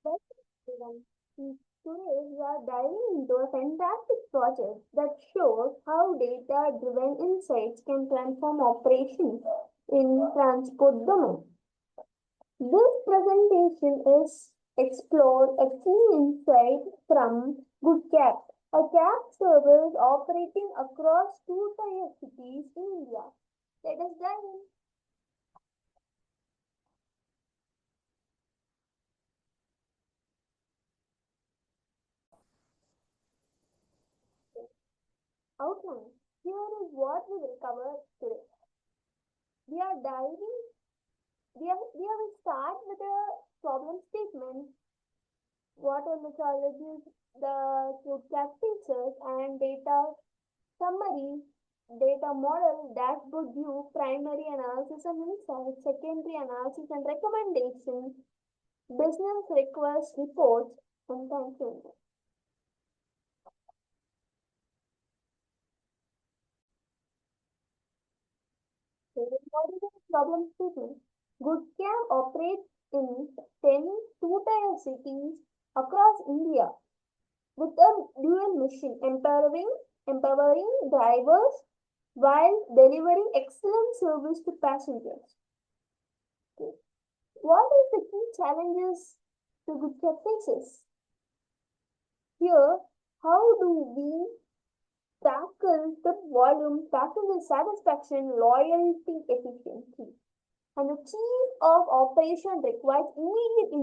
Everyone. Today we are diving into a fantastic project that shows how data-driven insights can transform operations in transport domain. This presentation is explore a key insight from GoodCab, a cab service operating across two-tier cities in India. Let us dive in. Outline. Here is what we will cover today. We are diving we will start with a problem statement, what are the challenges, the GoodCab features and data summary, data model, dashboard view, primary analysis and insights, secondary analysis and recommendations, business request reports, and conclusion. What is the problem statement? GoodCab operates in 10 two-tier cities across India with a dual mission, empowering drivers while delivering excellent service to passengers. Okay. What is the key challenges the GoodCab faces? Here, how do we tackle the volume, passenger satisfaction, loyalty, efficiency? And the chief of operation requires immediate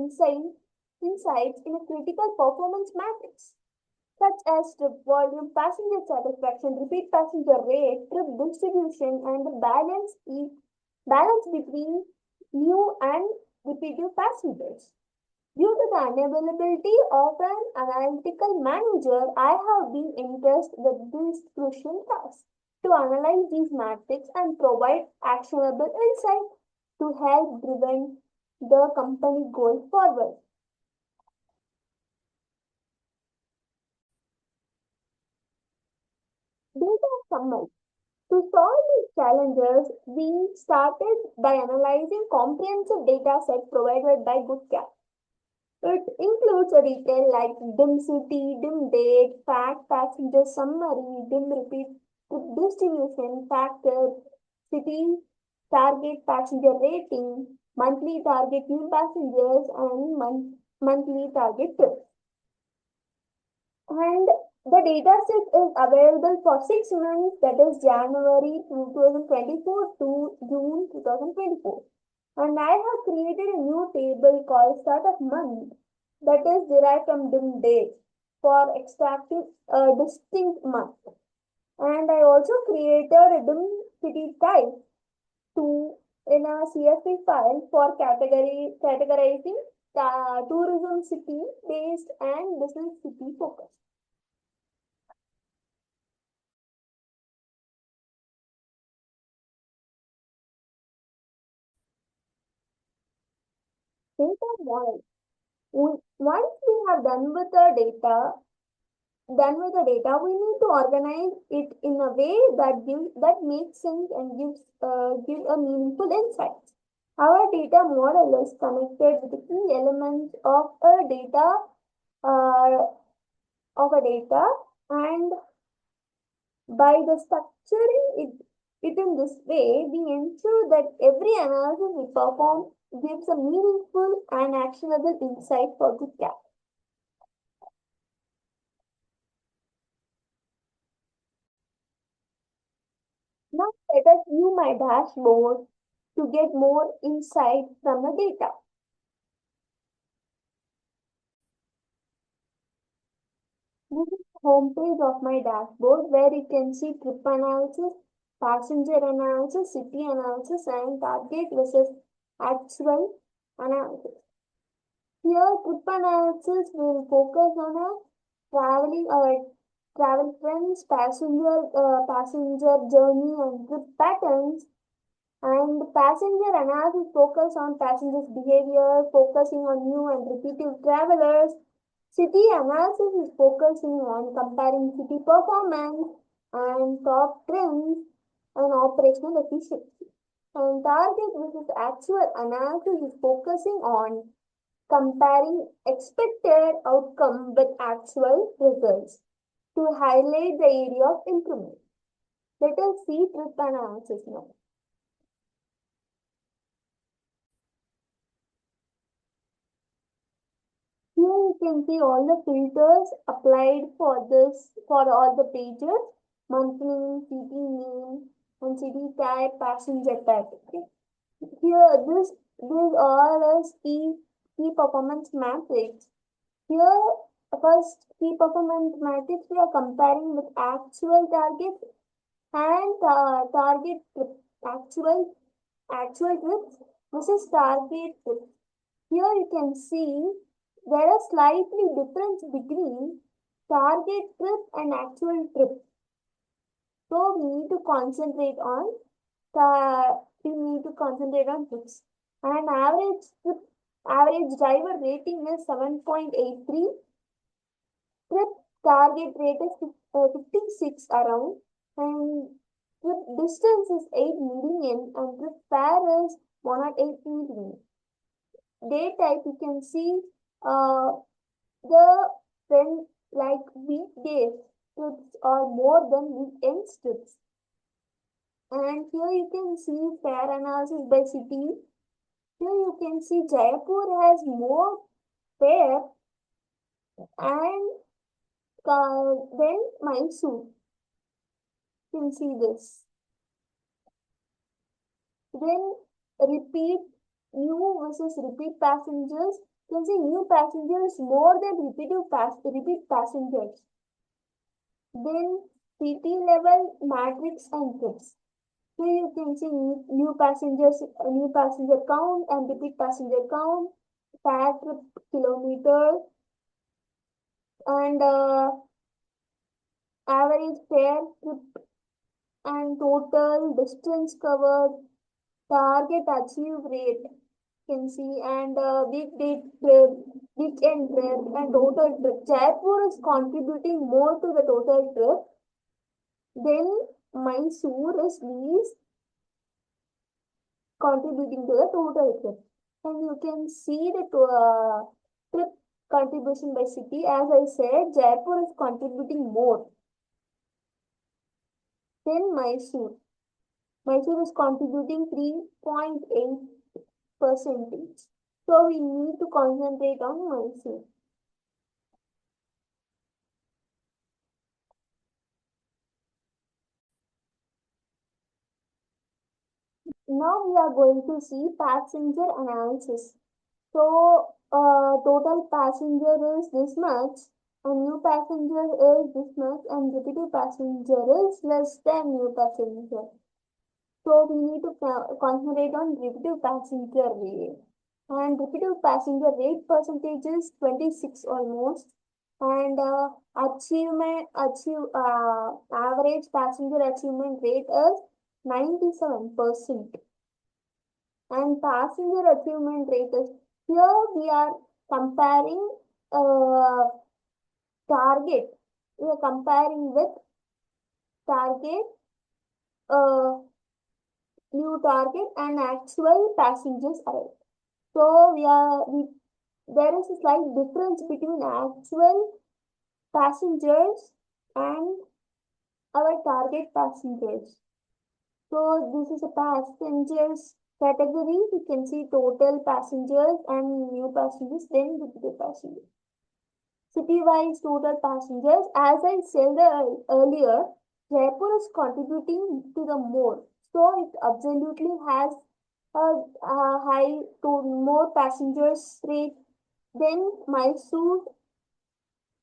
insights in a critical performance matrix, such as trip volume, passenger satisfaction, repeat passenger rate, trip distribution, and the balance between new and repeated passengers. Due to the unavailability of an analytical manager, I have been entrusted with this crucial task to analyze these metrics and provide actionable insight to help driven the company goal forward. Data summary. To solve these challenges, we started by analyzing comprehensive data set provided by GoodCab. It includes a detail like dim city, dim date, fact, passenger summary, dim repeat trip distribution, factor, city target passenger rating, monthly target new passengers, and monthly target trips. And the data set is available for 6 months, that is January 2024 to June 2024. And I have created a new table called start of month that is derived from dim date for extracting a distinct month. And I also created a dim city type to in a CSV file for categorizing tourism city based and business city focus. Data model. Once we have done with the data, we need to organize it in a way that makes sense and give a meaningful insight. Our data model is connected with the key elements uh, of a data, and by the structuring it in this way, we ensure that every analysis we perform gives a meaningful and actionable insight for GoodCab. Now let us view my dashboard to get more insight from the data. This is the home page of my dashboard where you can see trip analysis, passenger analysis, city analysis, and target versus actual analysis. Here, trip analysis will focus on a travel trends, passenger journey, and trip patterns. And passenger analysis focus on passengers' behavior, focusing on new and repeated travelers. City analysis is focusing on comparing city performance and top trends and operational efficiency. And target versus actual analysis is focusing on comparing expected outcome with actual results to highlight the area of improvement. Let us see trip analysis now. Here you can see all the filters applied for this for all the pages: monthly, city name, and city type, passenger type. Okay. Here these are as key performance metrics. Here first key performance metrics we are comparing with actual targets and target trip, actual trips versus target trips. Here you can see there are slightly difference between target trip and actual trip. So we need to concentrate on trips. And average driver rating is 7.83. Trip target rate is 56 around, and trip distance is 8 million, and trip fare is 108 million. Day type you can see the trend like weekdays trips are more than weekend trips. And here you can see fare analysis by city. Here you can see Jaipur has more fare and then Mysore. You can see this. Then repeat new versus repeat passengers. You can see new passengers more than repeat passengers. Then city level matrix and trips. Here you can see new passenger count and repeat passenger count, fare trip kilometer, and average fare trip and total distance covered, target achieved rate. You can see, and weekday trip, weekend trip, and total trip. Jaipur is contributing more to the total trip. Then Mysore is least contributing to the total trip. And you can see the trip contribution by city. As I said, Jaipur is contributing more. Then Mysore. Mysore is contributing 3.8%. So we need to concentrate on Mysore. Now we are going to see passenger analysis. So total passenger is this much, and new passenger is this much, and repeated passenger is less than new passenger. So we need to concentrate on repeated passenger rate. And repeated passenger rate percentage is 26 almost. And average passenger achievement rate is 97%. And passenger achievement rate is, here we are comparing target. We are comparing with target, new target and actual passengers arrived. So there is a slight difference between actual passengers and our target passengers. So this is a passengers category. You can see total passengers and new passengers, then repeated passengers. City-wise total passengers, as I said earlier, Jaipur is contributing to the more. So it absolutely has a high to more passengers rate. Then Mysore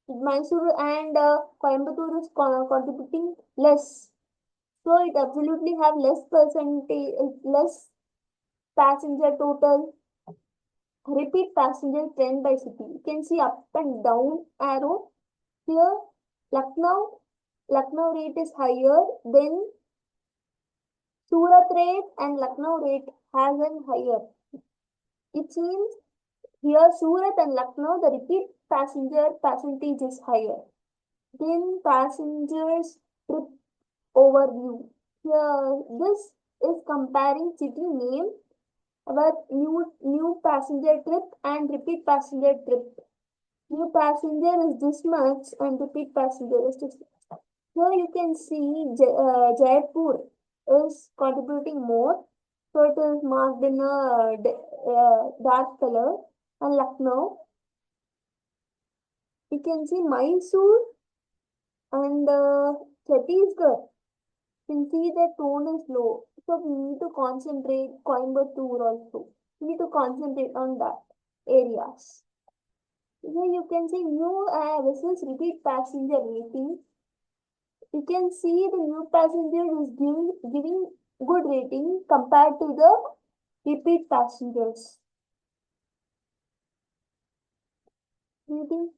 and Coimbatore is contributing less. So it absolutely have less percentage, less passenger total. Repeat passenger trend by city. You can see up and down arrow. Here, Lucknow rate is higher, then Surat rate and Lucknow rate has an higher. It means here Surat and Lucknow, the repeat passenger percentage is higher. Then passengers trip overview. Here, this is comparing city name About new passenger trip and repeat passenger trip. New passenger is this much and repeat passenger is this much. Here you can see Jaipur is contributing more. So it is marked in a dark color. And Lucknow, you can see Mysore and Chhattisgarh. You can see the tone is low. So we need to concentrate Coimbatore also. We need to concentrate on that areas. Here you can see new versus repeat passenger rating. You can see the new passenger is giving good rating compared to the repeat passengers. Rating.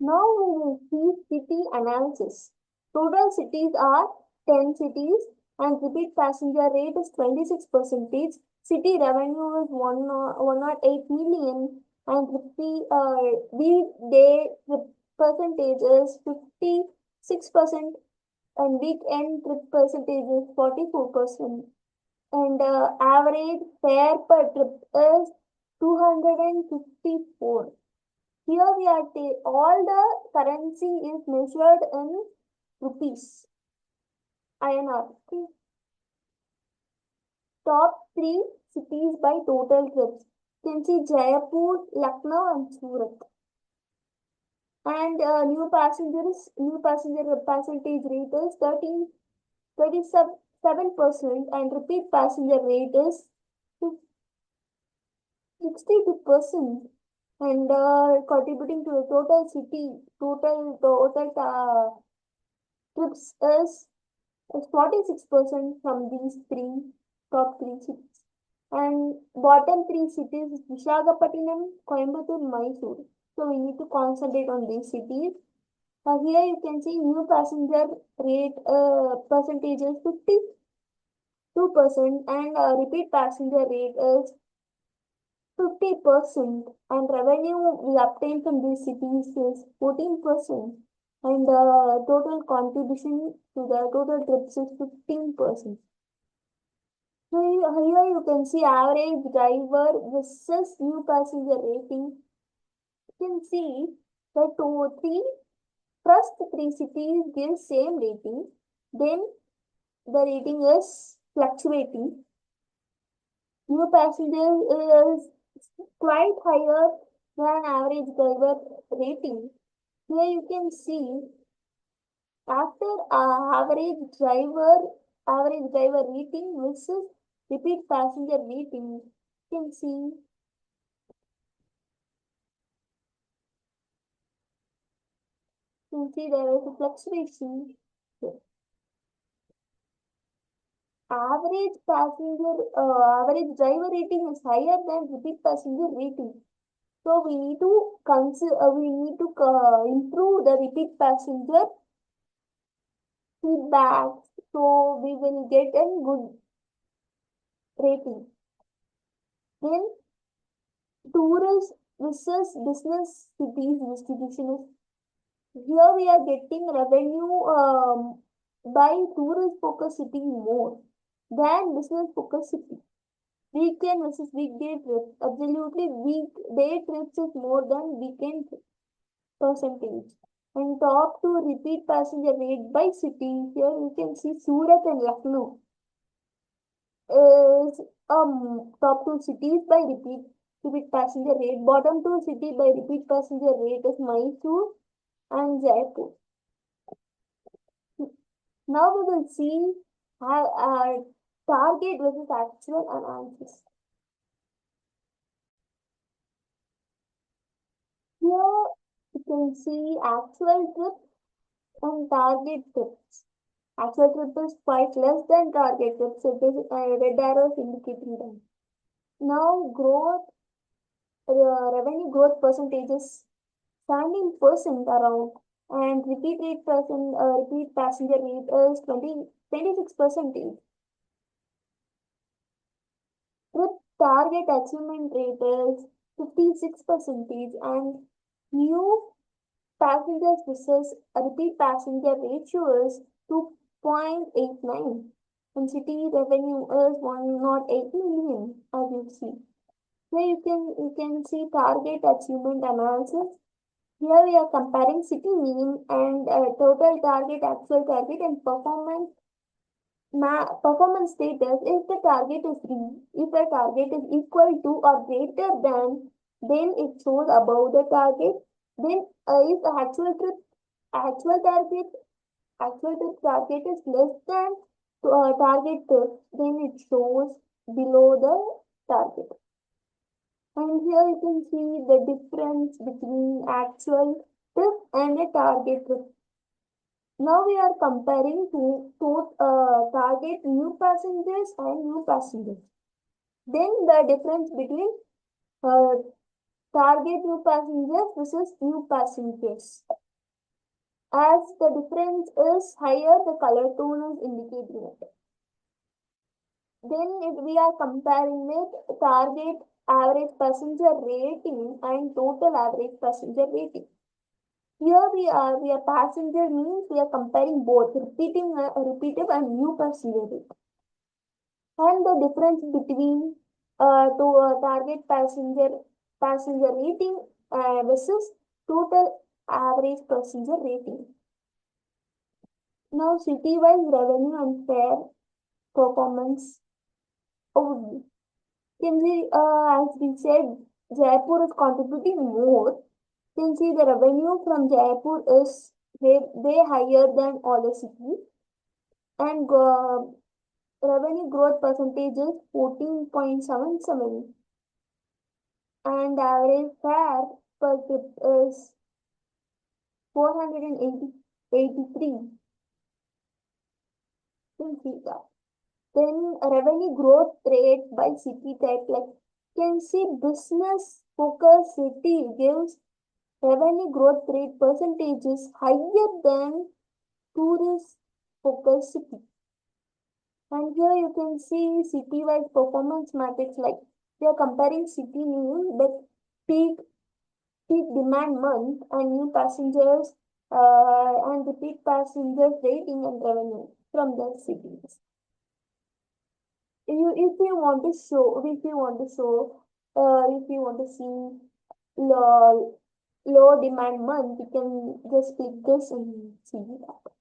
Now we will see city analysis. Total cities are 10 cities and repeat passenger rate is 26 percentage. City revenue is 108 million and repeat weekday trip percentage is 56% and weekend trip percentage is 44%. And average fare per trip is 254. Here we are all the currency is measured in rupees. INR. Okay. Top three cities by total trips. You can see Jaipur, Lucknow, and Surat. And new passenger percentage rate is 37% and repeat passenger rate is 62% and contributing to the total trips is 46% from these top three cities. And bottom three cities is Visakhapatnam, Coimbatore, Mysore. So we need to concentrate on these cities. Here you can see new passenger rate percentage is 52% and repeat passenger rate is 50% and revenue we obtain from these cities is 14% and total contribution to the total trips is 15%. So here you can see average driver versus new passenger rating. You can see the first three cities give same rating. Then the rating is fluctuating. New passenger is quite higher than average driver rating. Here you can see after average driver rating versus repeat passenger rating. You can see there is a fluctuation. Average driver rating is higher than repeat passenger rating. So we need to improve the repeat passenger feedback. So we will get a good rating. Then tourist versus business cities distribution is here we are getting revenue by tourist focus city more than business focus city. Weekend versus weekday trips. Absolutely, weekday trips is more than weekend percentage. And top two repeat passenger rate by city. Here you can see Surat and Lucknow is top two cities by repeat passenger rate. Bottom two city by repeat passenger rate is Mysore and Jaipur. Now we will see our target versus actual analysis. Here you can see actual trip and target trips. Actual trip is quite less than target trips. It is red arrows indicating them. Now revenue growth percentages 17% around and repeat passenger rate is 26%. Trip target achievement rate is 56% and New passengers versus repeat passenger ratio is 2.89 and city revenue is 108 million as you see. Here you can see target achievement analysis. Here we are comparing city mean and total target, actual target and performance status. If the target is reached, if the target is equal to or greater than, then it shows above the target. Then if the actual target actual trip target is less than target trip, then it shows below the target. And here you can see the difference between actual trip and a target trip. Now we are comparing to target new passengers and new passengers. Then the difference between uh, target new passengers versus new passengers. As the difference is higher, the color tone is indicating it. Then if we are comparing with target average passenger rating and total average passenger rating. Here we are passenger means we are comparing both repeated and new passenger rating. And the difference between target passenger rating versus total average passenger rating. Now city-wise revenue and fare performance overview. Can see, as we said, Jaipur is contributing more. Can see the revenue from Jaipur is way higher than all the cities, and revenue growth percentage is 14.77, and average fare per trip is 483. Can see that. Then revenue growth rate by city type, like can see business focus city gives revenue growth rate percentages higher than tourist focus city. And here you can see city-wide performance matrix, like we are comparing city name with peak demand month and new passengers and repeat passengers rating and revenue from the cities. If you want to show, if you want to see low demand month, you can just click this and see that.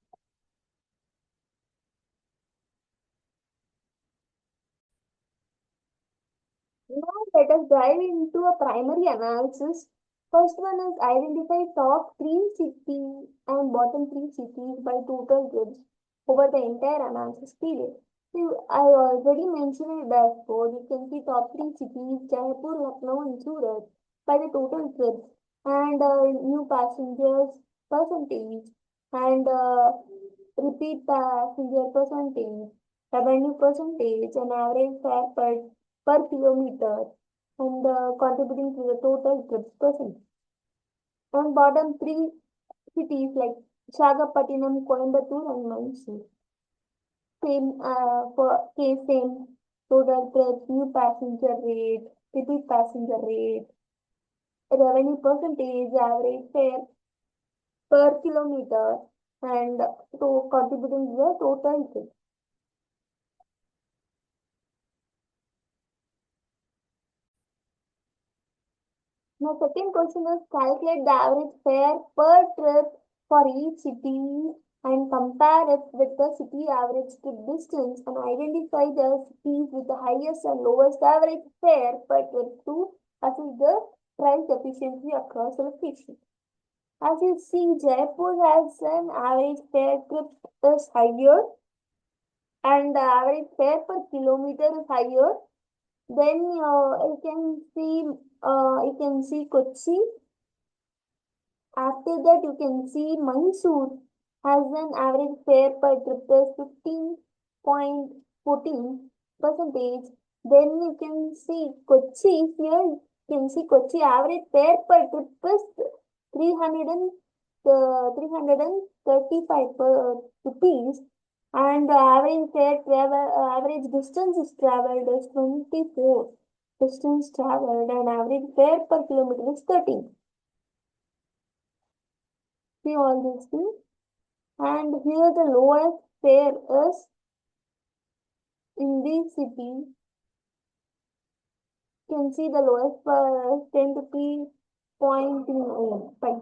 Now let us dive into a primary analysis. First one is identify top three cities and bottom three cities by total goods over the entire analysis period. So I already mentioned in the dashboard. You can see top three cities, Jaipur, Lucknow, and Surat by the total trips and new passengers percentage and repeat passenger percentage, revenue percentage, and average fare per kilometer and contributing to the total trips percentage. And bottom three cities like Chagapattinam, Coimbatore, and Mysore. Same total trips, new passenger rate, repeat passenger rate, revenue percentage, average fare per kilometer, and to contributing to the total trip. Now, second question is calculate the average fare per trip for each city and compare it with the city average trip distance and identify the cities with the highest and lowest average fare per trip to assess the price efficiency across locations. As you see, Jaipur has an average fare trip is higher and the average fare per kilometer is higher. Then you can see Kochi. After that, you can see Mysore has an average fare per trip is 15.14 percentage. Then you can see Kochi. Here you can see Kochi average fare per trip is 300 and 335 rupees, and the average distance is traveled is 24. Distance traveled and average fare per kilometer is 13. See all these things. And here the lowest fare is in this city. You can see the lowest fare is 10 rupees point in 5.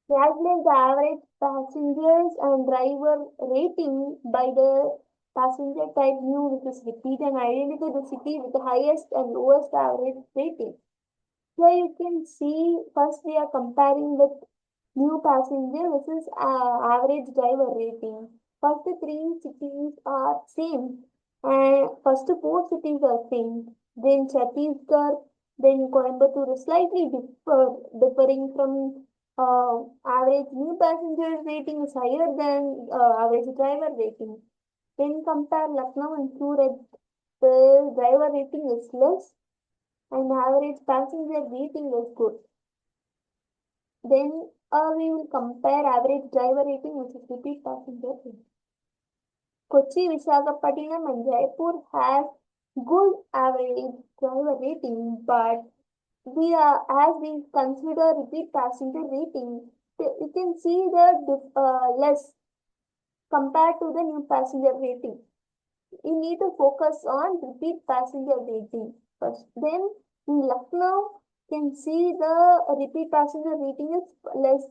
Calculate the average passengers and driver rating by the passenger type new, which is repeat, and identify the city with the highest and lowest average rating. Here you can see first we are comparing with new passenger versus average driver rating. First three cities are same and first four cities are same. Then Chhattisgarh, then Coimbatore is slightly differing from average new passenger rating is higher than average driver rating. Then compare Lucknow and Surat, the driver rating is less and average passenger rating is good. Then we will compare average driver rating versus repeat passenger rating. Kochi, Visakhapatnam and Jaipur have good average driver rating, but we are as we consider repeat passenger rating, you can see the less compared to the new passenger rating. You need to focus on repeat passenger rating first. Then in Lucknow, you can see the repeat passenger rating is less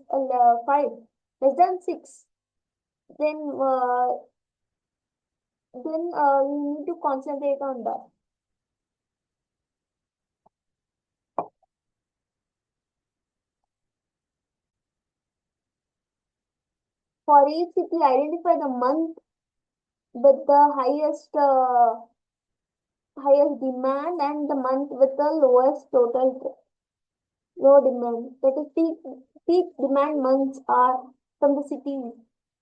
5, less than 6. Then you need to concentrate on that. For each city, identify the month with the highest demand and the month with the lowest total low demand. That is peak demand months are from the cities.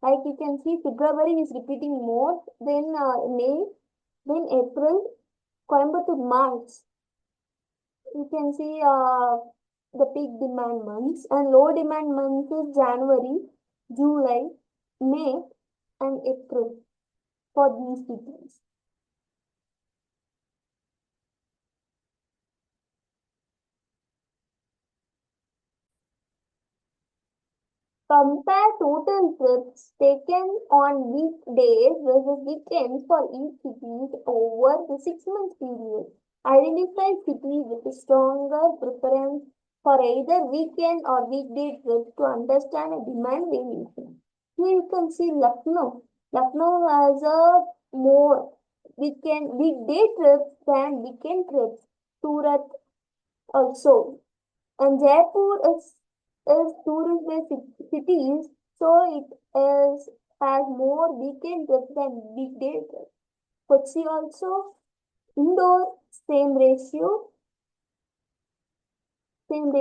Like you can see, February is repeating more, then May, then April, Coimbatore March. You can see the peak demand months and low demand months is January, July, May, and April for these cities. Compare total trips taken on weekdays versus weekends for each city over the 6 month period. Identify cities with a stronger preference for either weekend or weekday trips to understand a demand variation. Here you can see Lucknow. Lucknow has a more weekday trips than weekend trips. Surat also. And Jaipur is tourist-based cities, so it is has more weekend trips than weekday trips. Kochi also indoor same ratio. Then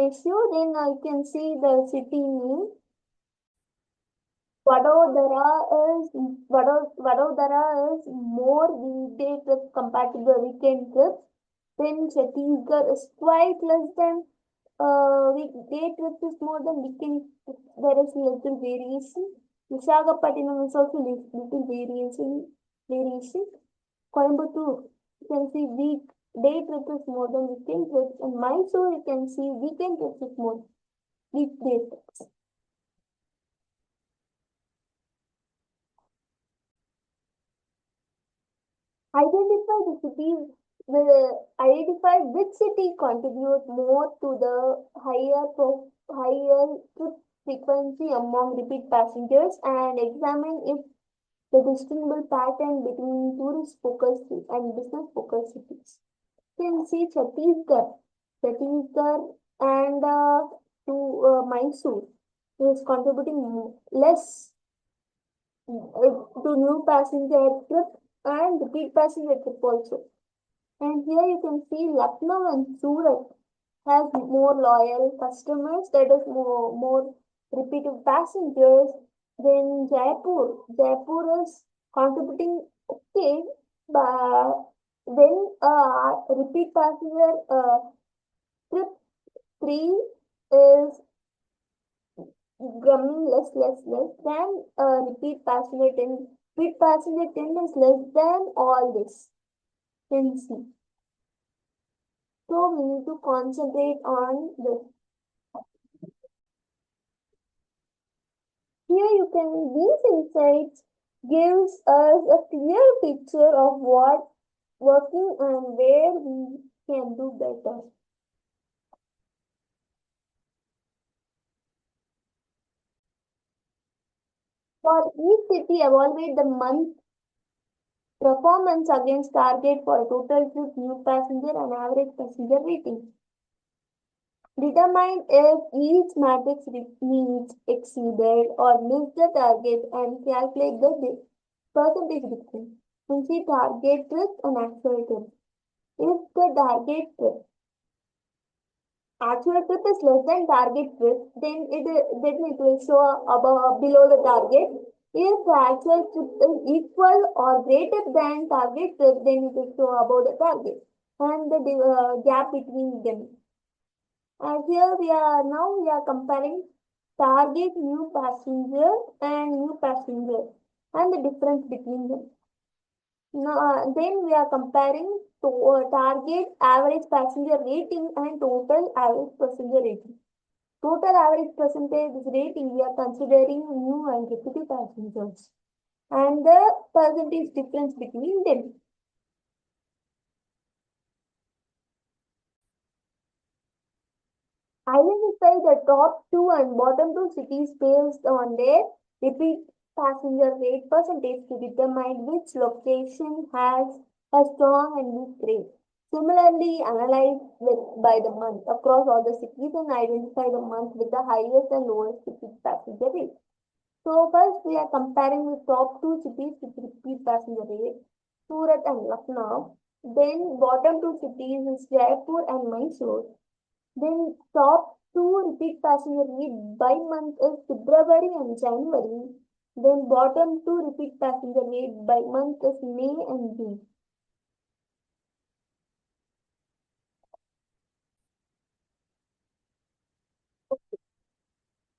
I can see the city name. Vadodara is more weekday trips compared to the weekend trips. Then Chhattisgarh is quite less than weekday trips is more than weekend trips. There is little variation. Visakhapatnam is also little variation. Coimbatore, you can see weekday trips is more than weekend trips. And Mysore, you can see weekend trips is more weekday trips. Identify which city contribute more to the higher trip frequency among repeat passengers and examine if the distinguishable pattern between tourist focused and business focused cities. You can see Chhattisgarh and to Mysore is contributing less to new passenger trip and repeat passenger trip also. And here you can see Lucknow and Surat has more loyal customers, that is more repeated passengers than Jaipur. Jaipur is contributing okay, but then repeat passenger trip 3 is drumming less than repeat passenger 10. Repeat passenger 10 is less than all this. Can see. So we need to concentrate on this. Here you can, these insights gives us a clear picture of what working and where we can do better. For each city, evaluate the month performance against target for total trip, new passenger and average passenger rating. Determine if each matrix needs exceeded or missed the target and calculate the percentage difference. And see target trip and actual trip. If the target trip actual trip is less than target trip, then it will show above below the target. If the actual trip is equal or greater than target trip, then it will show above the target and the gap between them. Here we are comparing target new passenger and new passenger and the difference between them. Now, then we are comparing to target average passenger rating and total average passenger rating. Total average percentage rating we are considering new and repeated passengers and the percentage difference between them. Identify the top two and bottom two cities based on their repeat passenger rate percentage to determine which location has a strong and weak rate. Similarly, analyze by the month across all the cities and identify the month with the highest and lowest repeat passenger rate. So first we are comparing the top two cities with repeat passenger rate, Surat and Lucknow. Then bottom two cities is Jaipur and Mysore. Then top two repeat passenger rate by month is February and January. Then bottom two repeat passenger rate by month is May and June.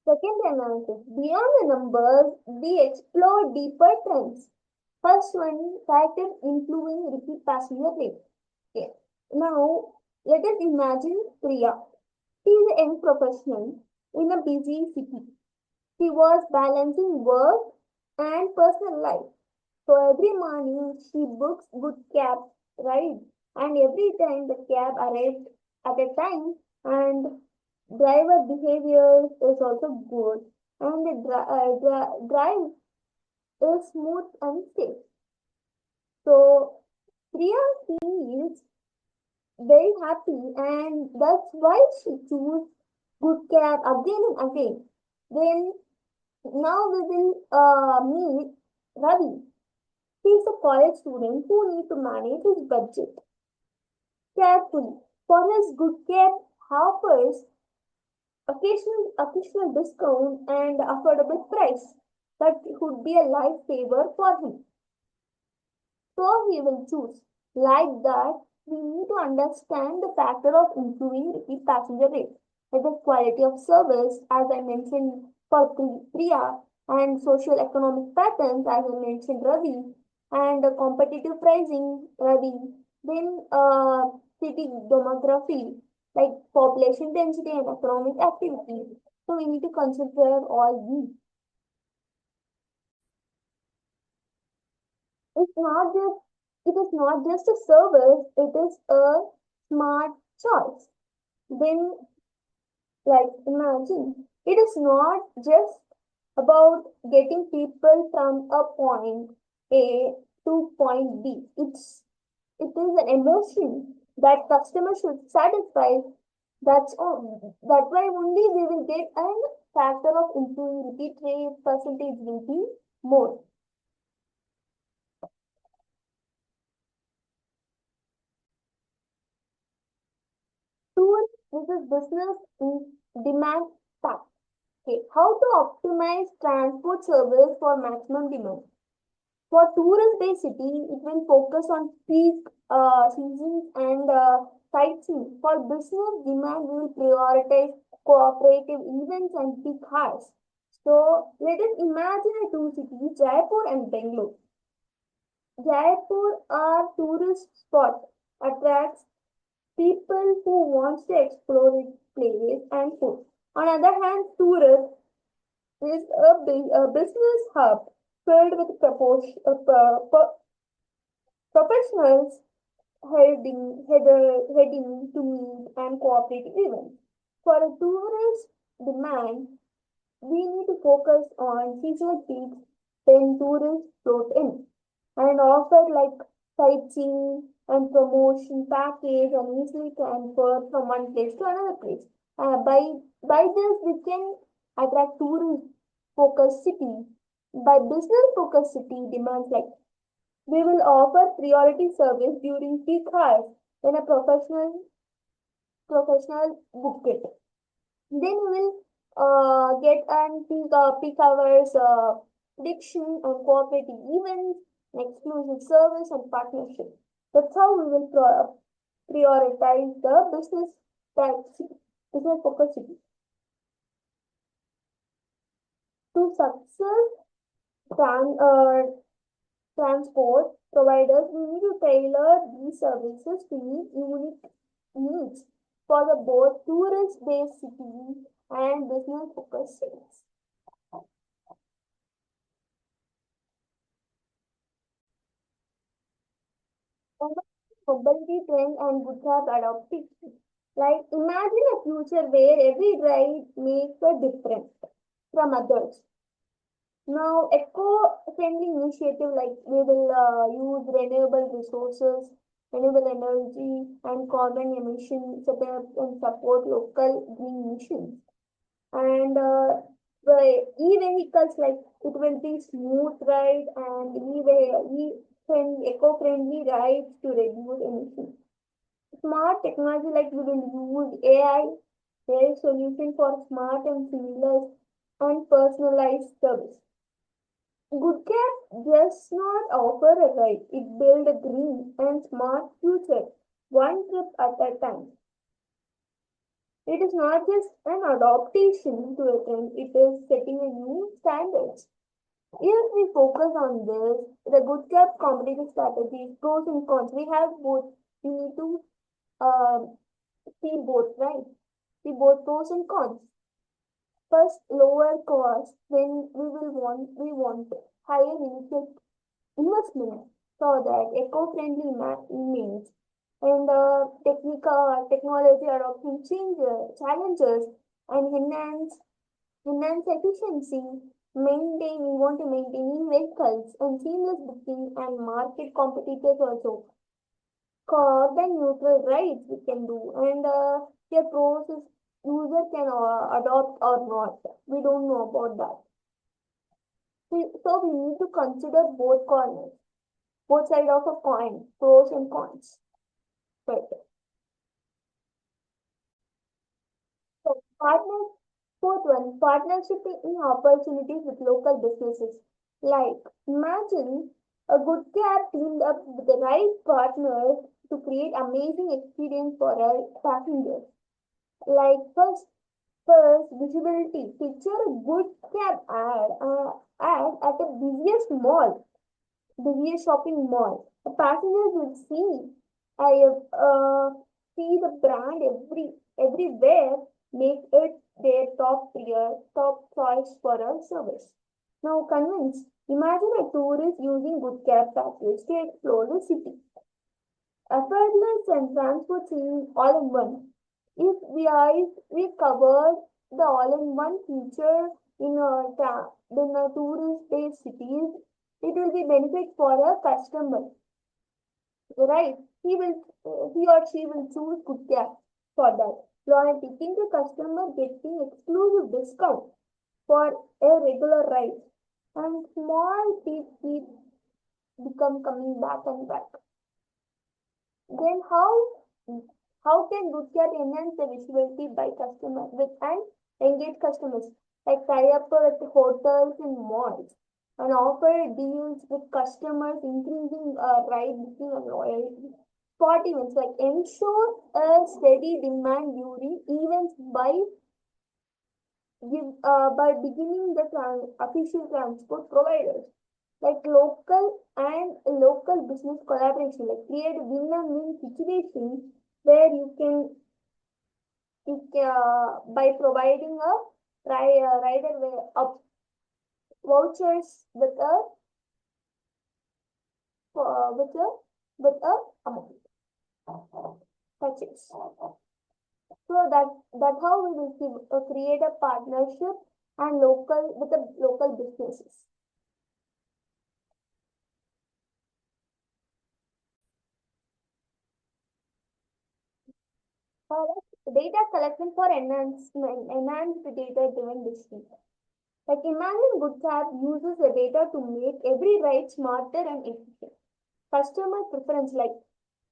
Second analysis. Beyond the numbers, we explore deeper trends. First one, factors influencing repeat passenger rate. Okay. Now, let us imagine Priya. She is a young professional in a busy city. She was balancing work and personal life. So every morning she books good cab, right? And every time the cab arrived at a time and driver behavior is also good and the drive is smooth and safe. So Priya feels very happy and that's why she choose good cab again and again. Then now we will meet Ravi. He is a college student who need to manage his budget carefully. For his good cab offers occasional discount and affordable price that would be a lifesaver for him. So he will choose. Like that, we need to understand the factor of improving repeat passenger rate. It is quality of service, as I mentioned for Priya, and social economic patterns, as I mentioned Ravi, and competitive pricing, Ravi. Then city demography, like population density and economic activity. So we need to consider all these. It's not just it is not just a service, it is a smart choice. Then, like imagine, it is not just about getting people from a point A to point B. It is an emotion that customer should satisfy. That's all. That way only we will get a factor of improving repeat rate percentage will be more. Tool, this is business in demand path. Okay, how to optimize transport service for maximum demand? For tourist-based city, it will focus on peak seasons and sightseeing. For business demand, we will prioritize cooperative events and peak hours. So let us imagine a two cities, Jaipur and Bangalore. Jaipur are tourist spot, attracts people who wants to explore its place and food. On other hand, tourists is a business hub filled with professionals heading to meet and cooperate events. For a tourist demand, we need to focus on seasonal peaks when tourists float in and offer like sightseeing and promotion package and easily transfer from one place to another place. By this we can attract tourist focused city. By business focused city demands like we will offer priority service during peak hours when a professional book it. Then we will get and peak hours prediction and cooperative events, exclusive service and partnership. That's how we will prioritize the business focus city. To success transport providers, we need to tailor these services to meet unique needs for the both tourist-based cities and business-focused cities. Mobility trend and GoodCab adaptation. Like imagine a future where every ride makes a difference from others. Now, eco-friendly initiative like we will use renewable resources, renewable energy, and carbon emission set up and support local green missions. And the e-vehicles like it will be smooth ride and eco-friendly rides to reduce emissions. Smart technology like we will use AI solution for smart and seamless and personalized service. GoodCab does not offer a ride. It builds a green and smart future, one trip at a time. It is not just an adaptation to a trend, it is setting a new standards. If we focus on this, the GoodCab competitive strategy, pros and cons, we have both. We need to uh, see both, right? See both pros and cons. First, lower cost, then we want higher initial investment so that eco-friendly image and technology adoption challenges and enhance efficiency, we want to maintain vehicles and seamless booking and market competitors also. Carbon neutral rides we can do and here pros is user can adopt or not. We don't know about that. So we need to consider both corners, both sides of a coin, pros and cons. Right. So fourth one, partnership in opportunities with local businesses. Like imagine a good cab teamed up with the right partners to create amazing experience for our passengers. Like first visibility. Picture a good cab ad at a busiest shopping mall. The passengers will see the brand everywhere, make it their top choice for a service. Now convince. Imagine a tourist using GoodCab package to explore the city. Effortless and transport seeing all in one. If we covered the all-in-one feature in a tourist-based cities, it will be benefit for a customer, right? He or she will choose GoodCab for that. Loyalty, think the customer getting exclusive discount for a regular ride, and small keep become coming back and back. Then how can GoodCab enhance the visibility by customer with and engage customers like tie up with hotels and malls and offer deals with customers, increasing ride booking and loyalty. Spot events like ensure a steady demand during events by beginning the official transport providers like local business collaboration, like create win-win situation where by providing a rider vouchers with a amount purchase. So that how we will create a partnership and with the local businesses. Data collection for enhanced data-driven decisions. Like imagine GoodCab uses the data to make every ride smarter and efficient. Customer preference like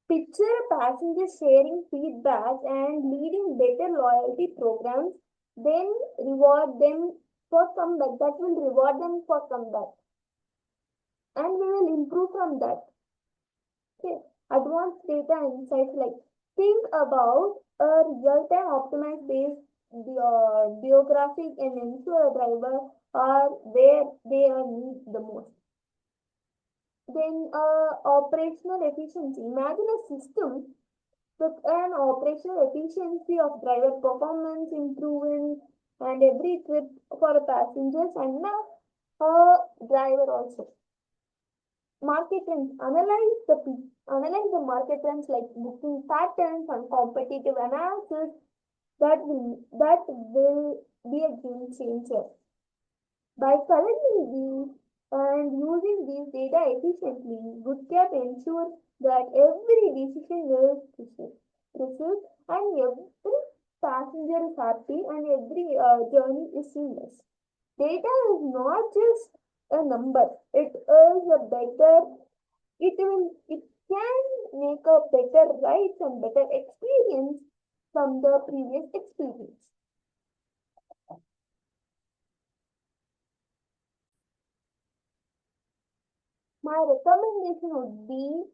picture passengers sharing feedback and leading better loyalty programs, then reward them for comeback. That will reward them for comeback. And we will improve from that. Okay. Advanced data insights like think about a real-time optimized based biographic and ensure a driver are where they are need the most. Then operational efficiency. Imagine a system with an operational efficiency of driver performance improving and every trip for the passengers and a driver also. Market trends. Analyze the market trends like booking patterns and competitive analysis. That will be a game changer. By collecting these and using these data efficiently, GoodCab ensures that every decision is precise and every passenger is happy and every journey is seamless. Data is not just a number; it can make a better rides and better experience from the previous experience. My recommendation would be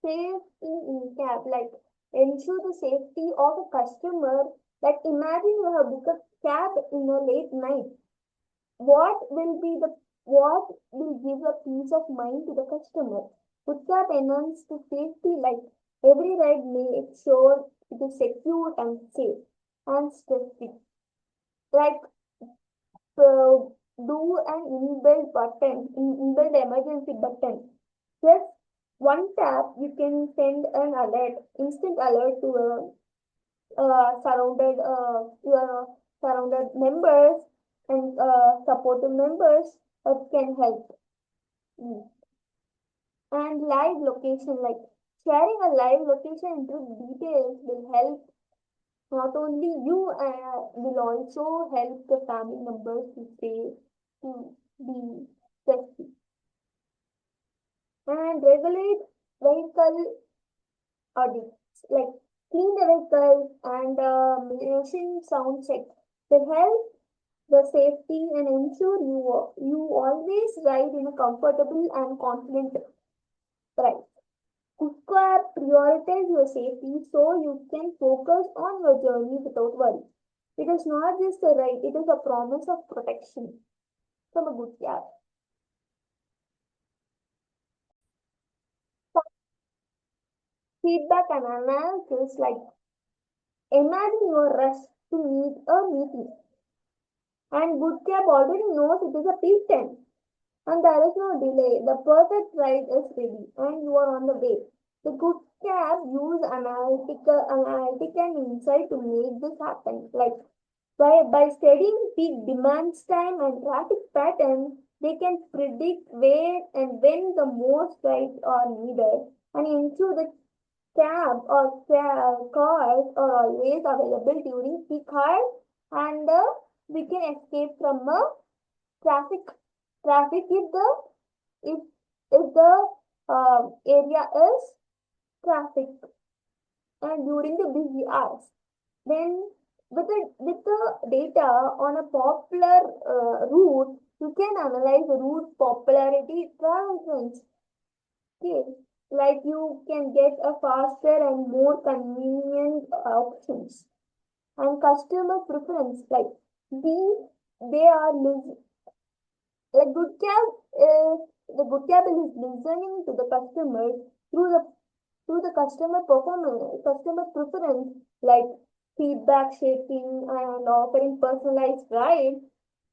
safety in cab, like ensure the safety of a customer. Like imagine you have booked a cab in a late night. What will give a peace of mind to the customer? Would cab enhance the safety like every ride make sure it is secure and safe and stress-free. Like do an inbuilt emergency button. Just one tap, you can send an instant alert to your surrounded members and supportive members that can help. Mm. And live location, like sharing a live location into details will help not only you, will also help the family members to be safety. And regulate vehicle audits, like clean the vehicles and machine sound check will help the safety and ensure you always ride in a comfortable and confident ride. GoodCab prioritize your safety so you can focus on your journey without worry. It is not just a right, it is a promise of protection from a GoodCab. Feedback and analysis like imagine your rush to meet a meeting and GoodCab already knows it is a peak time and there is no delay. The perfect ride is ready and you are on the way. The GoodCab use analytic and insight to make this happen. Like by studying peak demands time and traffic patterns, they can predict where and when the most rides are needed and ensure the cars are always available during peak hours and we can escape from traffic traffic if if the area is traffic and during the busy hours. Then with the data on a popular route, you can analyze the route popularity travel trends. Okay, like you can get a faster and more convenient options and customer preference. Like they are like GoodCab is listening to the customers through the to the customer performance, customer preference, like feedback shaping and offering personalized ride,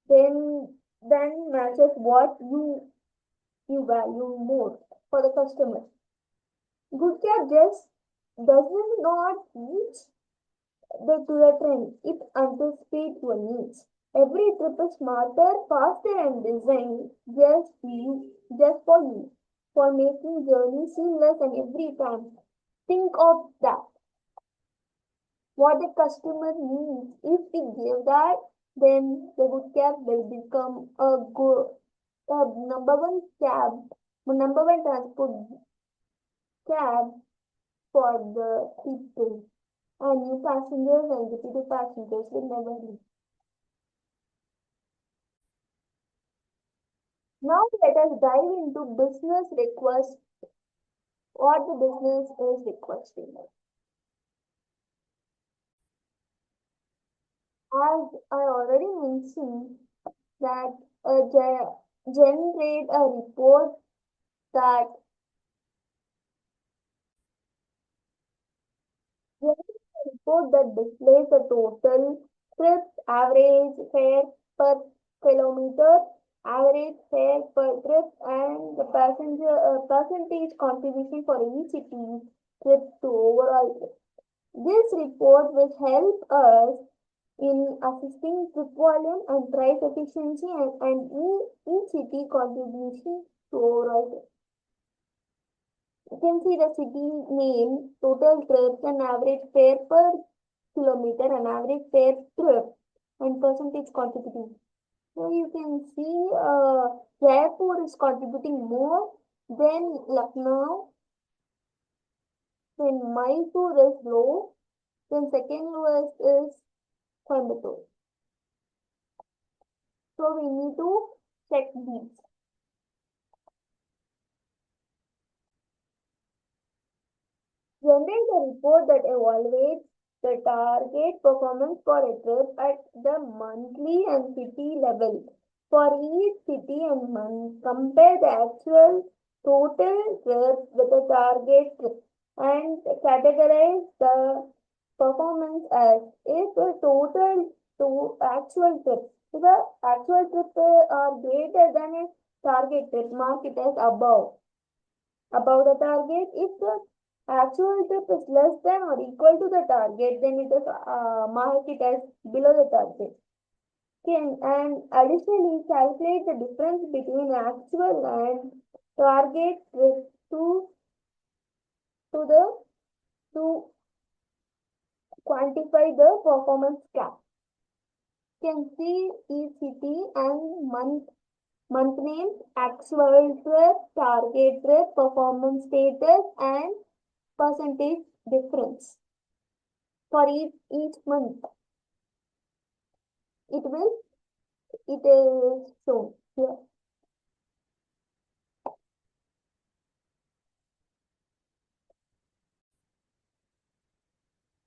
then matches what you value more for the customer. Good care just doesn't not reach to the trend. It anticipates your needs. Every trip is smarter, faster, and designed just for you, for making journey seamless and every time. Think of that. What the customer needs. If we give that, then the good cab will become a number one transport cab for the people. And new passengers and repeated passengers will never leave. Now let us dive into business request, what the business is requesting. As I already mentioned that generate a report that displays the total trips, average fare per kilometer, average fare per trip, and the passenger percentage contribution for each city's trip to overall trip. This report will help us in assessing trip volume and price efficiency and each city contribution to overall trip. You can see the city name, total trips, and average fare per kilometer, and average fare trip, and percentage contributing. So you can see Jaipur is contributing more than Lucknow, then Mysore is low, then second lowest is Coimbatore. So we need to check these. Generate a report that evaluates the target performance for a trip at the monthly and city level. For each city and month, compare the actual total trip with the target trip and categorize the performance as if the total to actual trip. If the actual trip are greater than a target trip, mark it as above the target. If the actual trip is less than or equal to the target, then it is marked it as below the target. Okay, and additionally calculate the difference between actual and target trip to the to quantify the performance gap. You can see each city and month name, actual trip, target trip, performance status, and percentage difference for each month. It is shown here.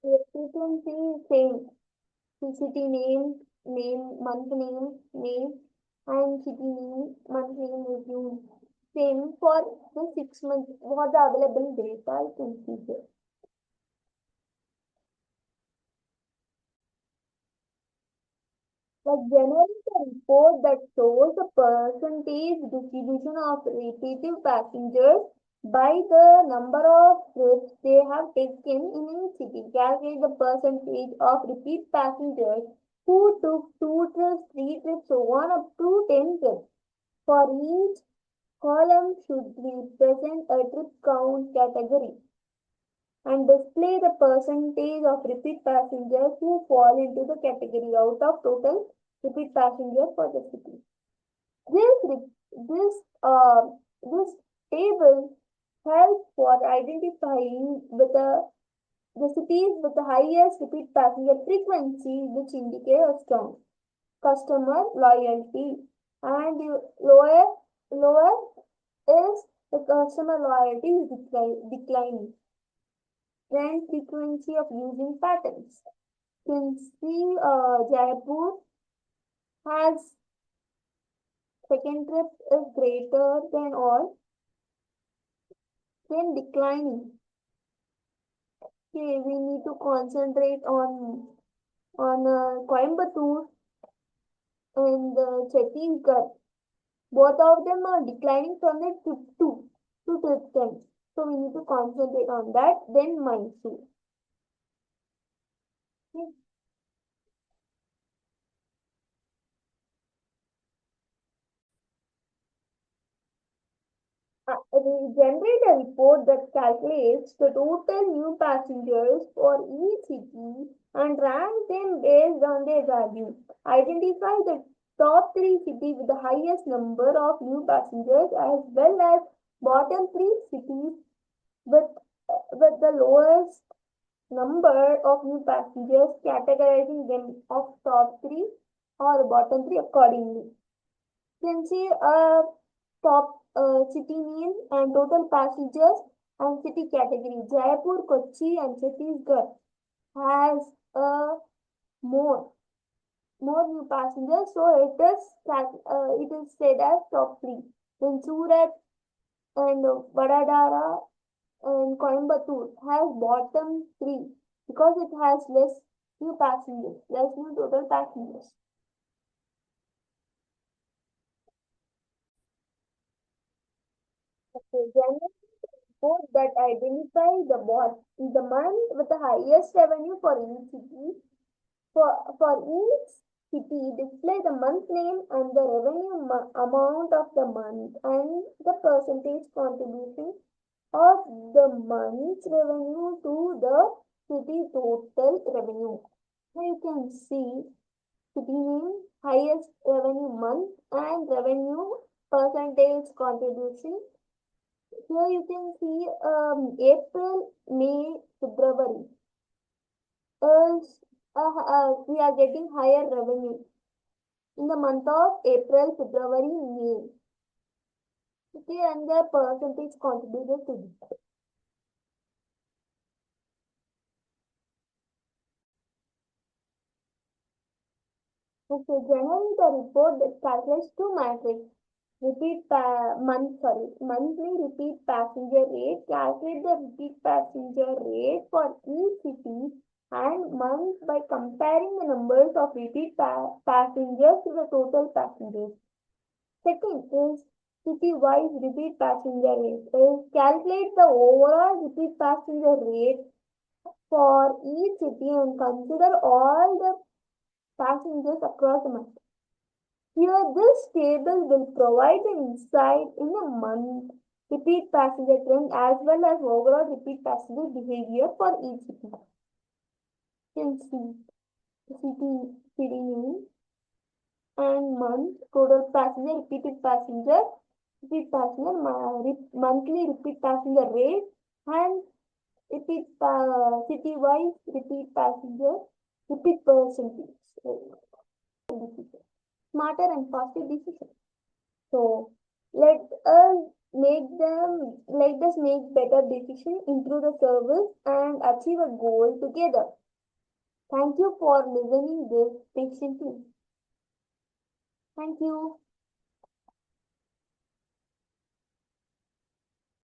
Here you can see same city month name, and city name, month name review. Same for the 6 months. What the available data you can see here. Like generate a report that shows the percentage distribution of repetitive passengers by the number of trips they have taken in each city. Calculate the percentage of repeat passengers who took 2 trips, 3 trips, so on up to 10 trips. For each column should represent a trip count category and display the percentage of repeat passengers who fall into the category out of total repeat passengers for the city. This this this table helps for identifying the cities with the highest repeat passenger frequency, which indicate a strong customer loyalty, and lower is the customer loyalty is declining. Trend frequency of using patterns. You can see Jaipur has second trip is greater than all, then declining. Okay, we need to concentrate on Coimbatore and Chhattisgarh. Both of them are declining from the tip 2 to tip 10. So we need to concentrate on that. Then Mysore. Okay. We generate a report that calculates the total new passengers for each city and rank them based on their value. Identify the top three cities with the highest number of new passengers as well as bottom three cities with, with the lowest number of new passengers, categorizing them of top three or bottom three accordingly. You can see a top city name and total passengers and city category. Jaipur, Kochi and Chhattisgarh has a more more new passengers, so it is said as top three. Then Surat and Vadodara and Coimbatore has bottom three because it has less new passengers, less new total passengers. Okay, general report that identify the month with the highest revenue for each city. For each city, display the month name and the revenue amount of the month and the percentage contribution of the month's revenue to the city total revenue. Here you can see city name, highest revenue month and revenue percentage contribution. Here you can see April, May, February. We are getting higher revenue in the month of April, February, May. Okay, and the percentage contributed to this. Okay, generally the report that calculates two metrics. Monthly repeat passenger rate. Calculate the repeat passenger rate for each city and month by comparing the numbers of repeat passengers to the total passengers. Second is city-wise repeat passenger rate. Calculate the overall repeat passenger rate for each city and consider all the passengers across the month. Here, this table will provide the insight in a month repeat passenger trend as well as overall repeat passenger behavior for each city. You can see the city name and month, total passenger, repeat passenger, monthly repeat passenger rate, and city-wise repeat passenger, repeat percentage. Smarter and faster decision. So let us make better decision, improve the service, and achieve a goal together. Thank you for listening this patiently. Thank you.